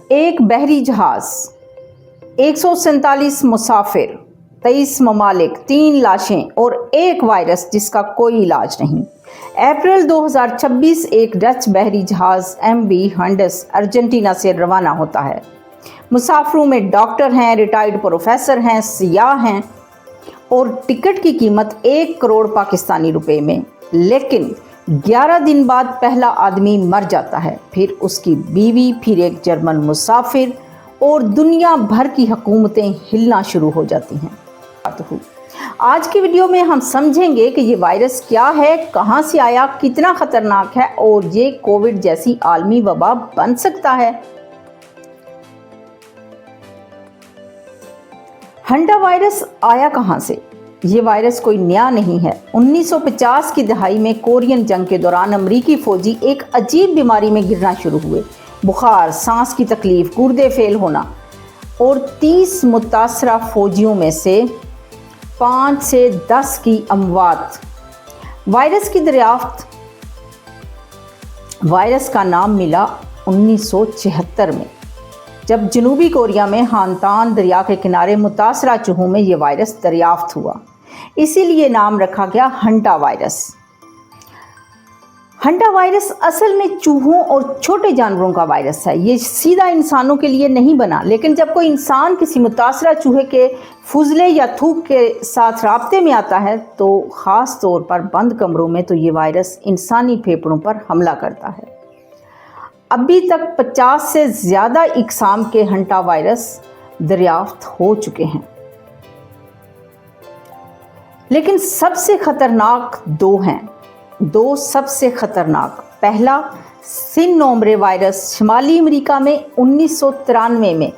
एक बहरी जहाज, 147 मुसाफिर, 23 ममालिक, 3 लाशें और एक वायरस जिसका कोई इलाज नहीं। अप्रैल 2026 एक डच बहरी जहाज MV हंडस अर्जेंटीना से रवाना होता है। मुसाफिरों में डॉक्टर हैं, रिटायर्ड प्रोफेसर हैं, सियाह हैं और टिकट की कीमत 1 करोड़ पाकिस्तानी रुपए में। लेकिन 11 दिन बाद पहला आदमी मर जाता है, फिर उसकी बीवी, फिर एक जर्मन मुसाफिर और दुनिया भर की हुकूमतें हिलना शुरू हो जाती हैं। आज की वीडियो में हम समझेंगे कि ये वायरस क्या है, कहाँ से आया, कितना खतरनाक है और ये कोविड जैसी आलमी वबा बन सकता है। हंटा वायरस आया कहाँ से? ये वायरस कोई नया नहीं है। 1950 की दहाई में कोरियन जंग के दौरान अमेरिकी फौजी एक अजीब बीमारी में गिरना शुरू हुए। बुखार, सांस की तकलीफ, गुर्दे फेल होना और 30 मुतासरा फौजियों में से 5 से 10 की अमवात। वायरस की दरियाफ्त, वायरस का नाम मिला 1976 में, जब जनूबी कोरिया में हानतान दरिया के किनारे मुतासरा चूहों में यह वायरस दरियाफ्त हुआ। इसीलिए नाम रखा गया हंटा वायरस। हंटा वायरस असल में चूहों और छोटे जानवरों का वायरस है। ये सीधा इंसानों के लिए नहीं बना, लेकिन जब कोई इंसान किसी मुतासरा चूहे के फुजले या थूक के साथ राब्ते में आता है तो ख़ास तौर पर बंद कमरों में तो ये वायरस इंसानी फेफड़ों पर हमला करता है। अभी तक 50 से ज़्यादा इकसाम के हंटा वायरस दरियाफ्त हो चुके हैं, लेकिन सबसे खतरनाक दो सबसे खतरनाक। पहला सिनोम्ब्रे वायरस शुमाली अमेरिका में 1993 में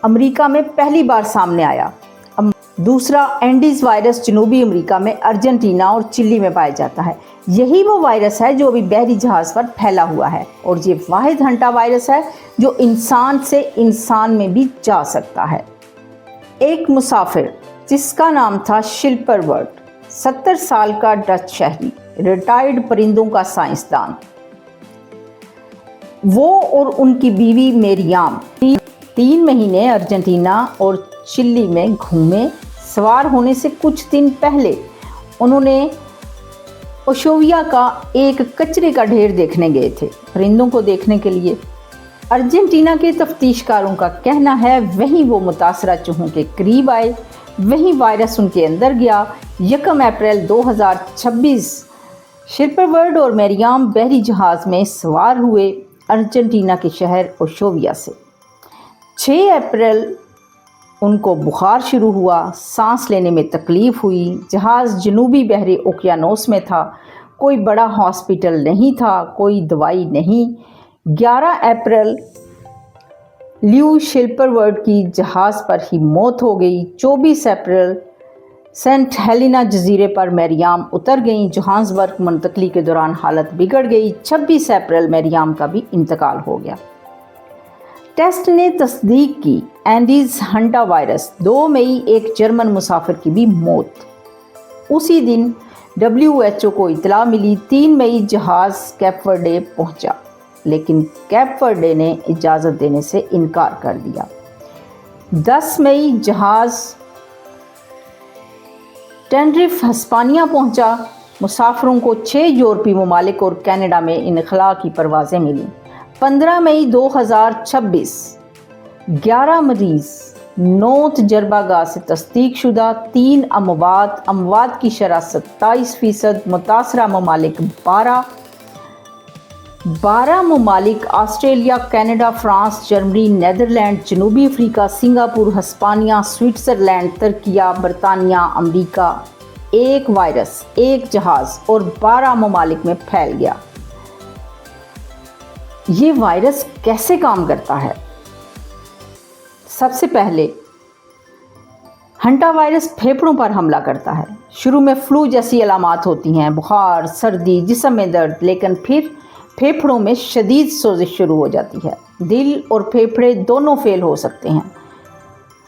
अमेरिका में पहली बार सामने आया। दूसरा एंडीज वायरस जनूबी अमेरिका में अर्जेंटीना और चिली में पाया जाता है। यही वो वायरस है जो अभी बहरी जहाज़ पर फैला हुआ है और ये वाहिद हंटा वायरस है जो इंसान से इंसान में भी जा सकता है। एक मुसाफिर जिसका नाम था शिल्परवर्ट, 70 साल का डच शहरी, रिटायर्ड परिंदों का साइंसदान, वो और उनकी बीवी मेरियाम 3 महीने अर्जेंटीना और चिली में घूमे। सवार होने से कुछ दिन पहले उन्होंने ओशोविया का एक कचरे का ढेर देखने गए थे, परिंदों को देखने के लिए। अर्जेंटीना के तफ्तीशकारों का कहना है वहीं वो मुतासरा चूहों के करीब आए, वहीं वायरस उनके अंदर गया। 1 अप्रैल 2026 शिल्परवर्ट और मेरियाम बहरी जहाज़ में सवार हुए अर्जेंटीना के शहर ओशोविया से। 6 अप्रैल उनको बुखार शुरू हुआ, सांस लेने में तकलीफ़ हुई। जहाज़ जनूबी बहरी ओकियानोस में था, कोई बड़ा हॉस्पिटल नहीं था, कोई दवाई नहीं। 11 अप्रैल ल्यू शिल्परवर्ट की जहाज़ पर ही मौत हो गई। 24 अप्रैल सेंट हेलेना जजीरे पर मेरियाम उतर गई। जोहान्सबर्ग मुंतकली के दौरान हालत बिगड़ गई। 26 अप्रैल मेरियाम का भी इंतकाल हो गया। टेस्ट ने तस्दीक की एंडीज हंटा वायरस। 2 मई एक जर्मन मुसाफिर की भी मौत। उसी दिन WHO को इतला मिली। 3 मई जहाज़ कैप वर्डे पहुंचा, लेकिन कैप वर्डे ने इजाज़त देने से इनकार कर दिया। 10 मई जहाज़ टेनरिफ हिस्पानिया पहुंचा। मुसाफिरों को 6 यूरोपीय ममालिक और कनाडा में इनखला की परवाज़ें मिली। 15 मई 2026 11 मरीज़ 9 तजर्बागाह से तस्दीक शुदा। 3 अमवात की शरह 27%। मुतासरा ममालिक 12 ममालिक Australia, Canada, France, Germany, Netherland, जनूबी अफ्रीका, सिंगापुर, हिस्पानिया, स्विट्ज़रलैंड, तुर्किया, बरतानिया, अमेरिका। एक वायरस, एक जहाज़ और 12 ममालिक में फैल गया। ये वायरस कैसे काम करता है? सबसे पहले हंटा वायरस फेफड़ों पर हमला करता है। शुरू में फ्लू जैसी अलामात होती हैं, बुखार, सर्दी, जिस्म में दर्द, लेकिन फिर फेफड़ों में शदीद सोजिश शुरू हो जाती है। दिल और फेफड़े दोनों फेल हो सकते हैं।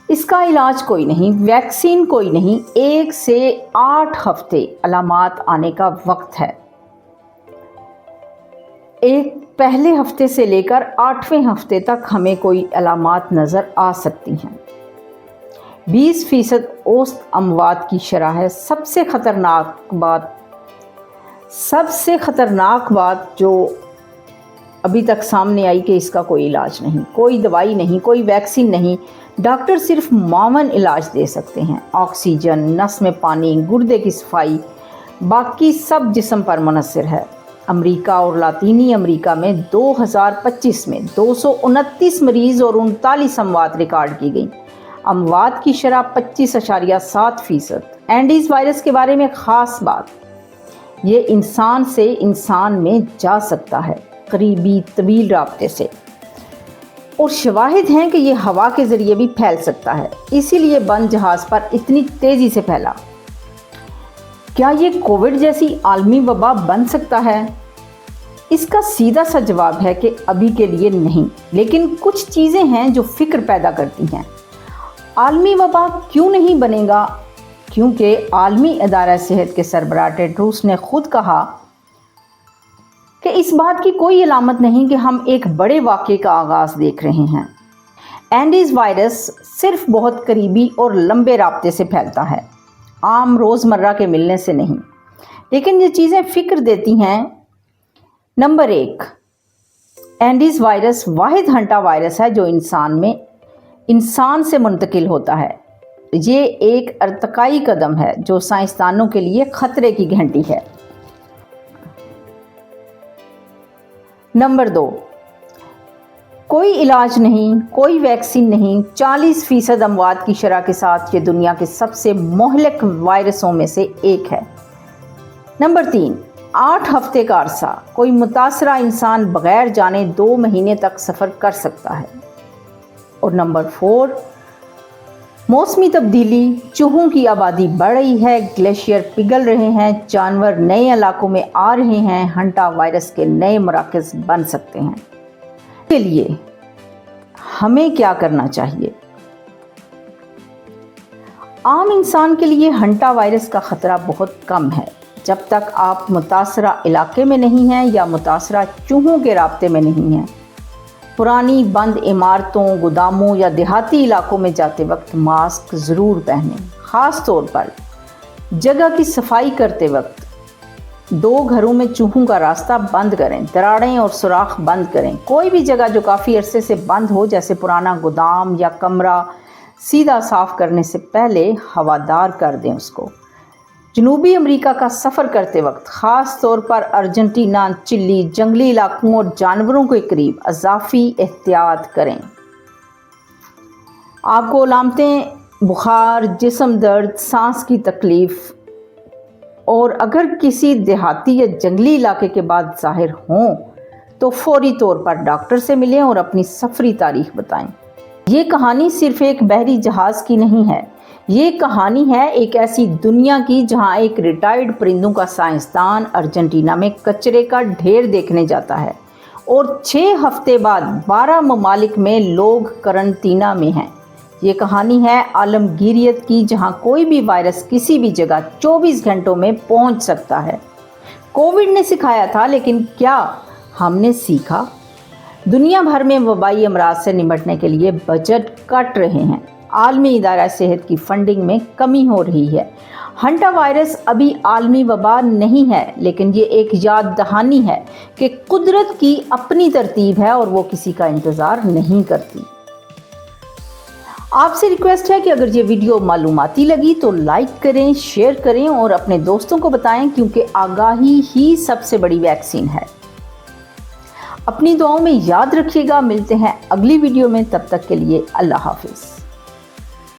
इसका इलाज कोई नहीं, वैक्सीन कोई नहीं। 1 से 8 हफ्ते अलामात आने का वक्त है। एक पहले हफ्ते से लेकर 8वें हफ्ते तक हमें कोई अलामात नज़र आ सकती हैं। 20% औसत अमवात की शरह है। सबसे ख़तरनाक बात जो अभी तक सामने आई कि इसका कोई इलाज नहीं, कोई दवाई नहीं, कोई वैक्सीन नहीं। डॉक्टर सिर्फ मामून इलाज दे सकते हैं। ऑक्सीजन, नस में पानी, गुर्दे की सफाई, बाकी सब जिस्म पर मुनहसर है। अमेरिका और लातीनी अमेरिका में 2025 में 229 मरीज़ और 39 अमवात रिकॉर्ड की गई। अमवात की शरह 25.7%। एंडीज़ वायरस के बारे में ख़ास बात, ये इंसान से इंसान में जा सकता है करीबी तवील राब्ते से, और शवाहिद हैं कि ये हवा के ज़रिए भी फैल सकता है, इसीलिए बंद जहाज़ पर इतनी तेज़ी से फैला। क्या ये कोविड जैसी आलमी वबा बन सकता है? इसका सीधा सा जवाब है कि अभी के लिए नहीं, लेकिन कुछ चीज़ें हैं जो फ़िक्र पैदा करती हैं। आलमी वबा क्यों नहीं बनेगा? क्योंकि आलमी अदारा सेहत के सरबराह टेड्रोस ने खुद कहा कि इस बात की कोई अलामत नहीं कि हम एक बड़े वाक़े का आगाज़ देख रहे हैं। एंडीज़ वायरस सिर्फ बहुत करीबी और लंबे राब्ते से फैलता है, आम रोज़मर्रा के मिलने से नहीं। लेकिन ये चीज़ें फ़िक्र देती हैं। नंबर 1, एंडीज़ वायरस वाहिद हंटा वायरस है जो इंसान से मुंतकिल होता है। ये एक अर्तकाई कदम है जो साइंसदानों के लिए ख़तरे की घंटी है। नंबर 2, कोई इलाज नहीं, कोई वैक्सीन नहीं। 40% अमवात की शरह के साथ ये दुनिया के सबसे मोहलिक वायरसों में से एक है। नंबर 3, 8 हफ्ते का अरसा, कोई मुतासरा इंसान बग़ैर जाने 2 महीने तक सफ़र कर सकता है। और नंबर 4, मौसमी तब्दीली, चूहों की आबादी बढ़ रही है, ग्लेशियर पिघल रहे हैं, जानवर नए इलाकों में आ रहे हैं, हंटा वायरस के नए मराकज़ बन सकते हैं। के लिए हमें क्या करना चाहिए? आम इंसान के लिए हंटा वायरस का ख़तरा बहुत कम है जब तक आप मुतासरा इलाके में नहीं हैं या मुतासरा चूहों के राब्ते में नहीं हैं। पुरानी बंद इमारतों, गोदामों या देहाती इलाकों में जाते वक्त मास्क ज़रूर पहनें। ख़ास तौर पर जगह की सफाई करते वक्त 2 घरों में चूहों का रास्ता बंद करें, दरारें और सुराख बंद करें। कोई भी जगह जो काफ़ी अरसे से बंद हो, जैसे पुराना गोदाम या कमरा, सीधा साफ़ करने से पहले हवादार कर दें उसको। जनूबी अमेरिका का सफ़र करते वक्त ख़ास तौर पर अर्जेंटीना, चिली, जंगली इलाकों और जानवरों के करीब अज़ाफ़ी एहतियात करें। आपको अलामतें बुखार, जिस्म दर्द, सांस की तकलीफ़ और अगर किसी देहाती या जंगली इलाके के बाद ज़ाहिर हों तो फौरी तौर पर डॉक्टर से मिलें और अपनी सफ़री तारीख़ बताएं। ये कहानी सिर्फ़ एक बहरी जहाज़ की नहीं है, ये कहानी है एक ऐसी दुनिया की जहां एक रिटायर्ड परिंदों का साइंसदान अर्जेंटीना में कचरे का ढेर देखने जाता है और 6 हफ्ते बाद 12 ममालिक में लोग करंटीना में हैं। ये कहानी है आलमगीरियत की, जहां कोई भी वायरस किसी भी जगह 24 घंटों में पहुंच सकता है। कोविड ने सिखाया था, लेकिन क्या हमने सीखा? दुनिया भर में वबाई अमराज से निपटने के लिए बजट कट रहे हैं। आलमी इदारा सेहत की फंडिंग में कमी हो रही है। हंटा वायरस अभी आलमी वबा नहीं है, लेकिन ये एक याद दहानी है कि कुदरत की अपनी तरतीब है और वो किसी का इंतज़ार नहीं करती। आपसे रिक्वेस्ट है कि अगर ये वीडियो मालूमाती लगी तो लाइक करें, शेयर करें और अपने दोस्तों को बताएं, क्योंकि आगाही ही सबसे बड़ी वैक्सीन है। अपनी दुआओं में याद रखिएगा। मिलते हैं अगली वीडियो में, तब तक के लिए अल्लाह हाफिज़।